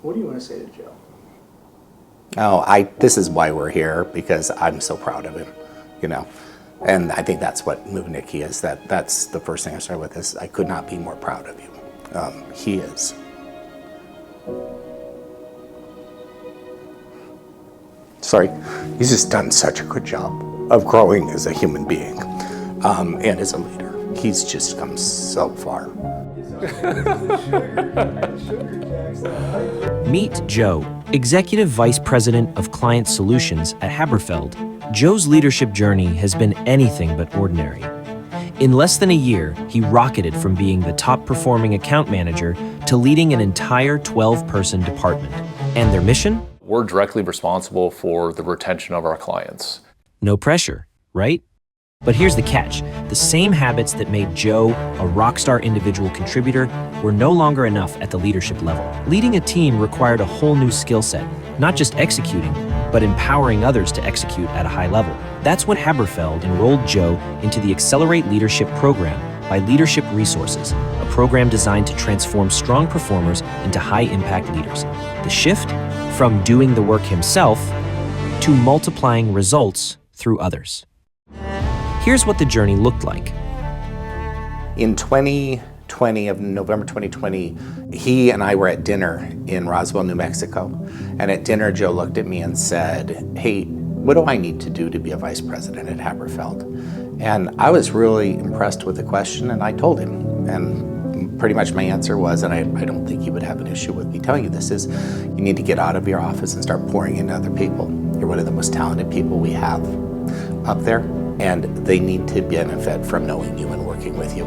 What do you want to say to Joe? Oh, this is why we're here, because I'm so proud of him, you know. And I think that's what moved Nikki is, that's the first thing I started with is I could not be more proud of you. He is. Sorry, he's just done such a good job of growing as a human being and as a leader. He's just come so far. Meet Joe, Executive Vice President of Client Solutions at Haberfeld. Joe's leadership journey has been anything but ordinary. In less than a year, he rocketed from being the top-performing account manager to leading an entire 12-person department. And their mission? We're directly responsible for the retention of our clients. No pressure, right? But here's the catch. The same habits that made Joe a rock star individual contributor were no longer enough at the leadership level. Leading a team required a whole new skill set, not just executing, but empowering others to execute at a high level. That's when Haberfeld enrolled Joe into the Accelerate Leadership Program by Leadership Resources, a program designed to transform strong performers into high-impact leaders. The shift from doing the work himself to multiplying results through others. Here's what the journey looked like. In 2020, of November 2020, he and I were at dinner in Roswell, New Mexico. And at dinner, Joe looked at me and said, hey, what do I need to do to be a vice president at Haberfeld? And I was really impressed with the question, and I told him. And pretty much my answer was, and I don't think he would have an issue with me telling you this, is you need to get out of your office and start pouring into other people. You're one of the most talented people we have up there, and they need to benefit from knowing you and working with you.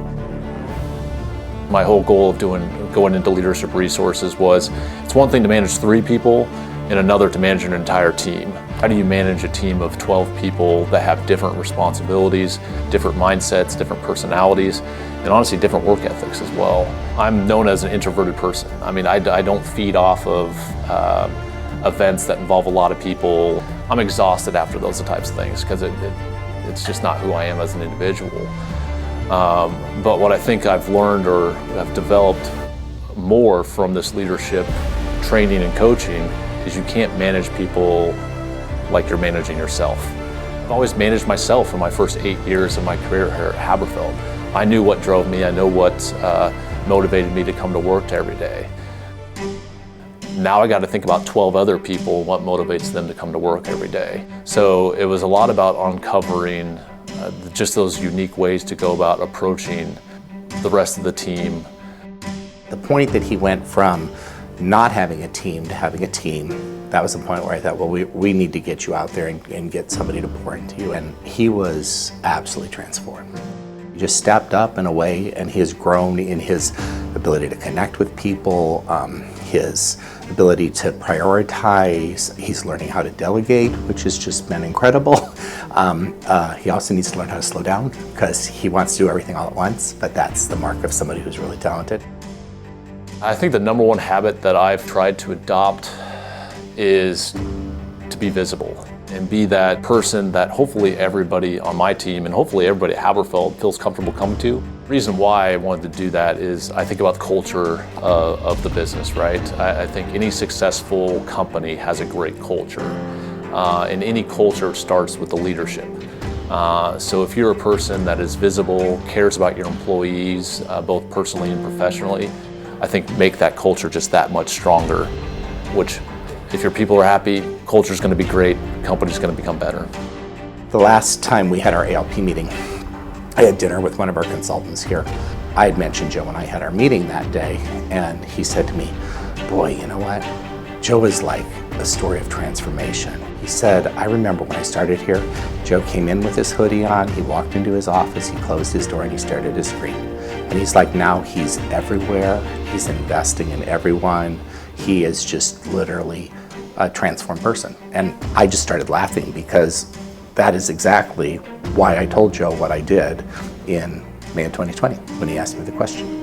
My whole goal of going into leadership resources was, it's one thing to manage 3 people and another to manage an entire team. How do you manage a team of 12 people that have different responsibilities, different mindsets, different personalities, and honestly different work ethics as well? I'm known as an introverted person. I mean, I don't feed off of events that involve a lot of people. I'm exhausted after those types of things because it's just not who I am as an individual. But what I think I've learned or have developed more from this leadership training and coaching is you can't manage people like you're managing yourself. I've always managed myself in my first 8 years of my career here at Haberfeld. I knew what drove me, I know what motivated me to come to work every day. Now I got to think about 12 other people, what motivates them to come to work every day. So it was a lot about uncovering just those unique ways to go about approaching the rest of the team. The point that he went from not having a team to having a team, that was the point where I thought, well, we need to get you out there and get somebody to pour into you. And he was absolutely transformed. He just stepped up in a way, and he has grown in his ability to connect with people, his ability to prioritize. He's learning how to delegate, which has just been incredible. He also needs to learn how to slow down because he wants to do everything all at once, but that's the mark of somebody who's really talented. I think the number one habit that I've tried to adopt is to be visible and be that person that hopefully everybody on my team and hopefully everybody at Haberfeld feels comfortable coming to. The reason why I wanted to do that is I think about the culture of the business, right? I think any successful company has a great culture, and any culture starts with the leadership. So if you're a person that is visible, cares about your employees, both personally and professionally, I think make that culture just that much stronger, which if your people are happy, culture's going to be great, company's going to become better. The last time we had our ALP meeting, I had dinner with one of our consultants here. I had mentioned Joe when I had our meeting that day, and he said to me, boy, you know what? Joe is like a story of transformation. He said, I remember when I started here, Joe came in with his hoodie on, he walked into his office, he closed his door, and he stared at his screen. And he's like, now he's everywhere, he's investing in everyone, he is just literally a transformed person. And I just started laughing because that is exactly why I told Joe what I did in May of 2020 when he asked me the question.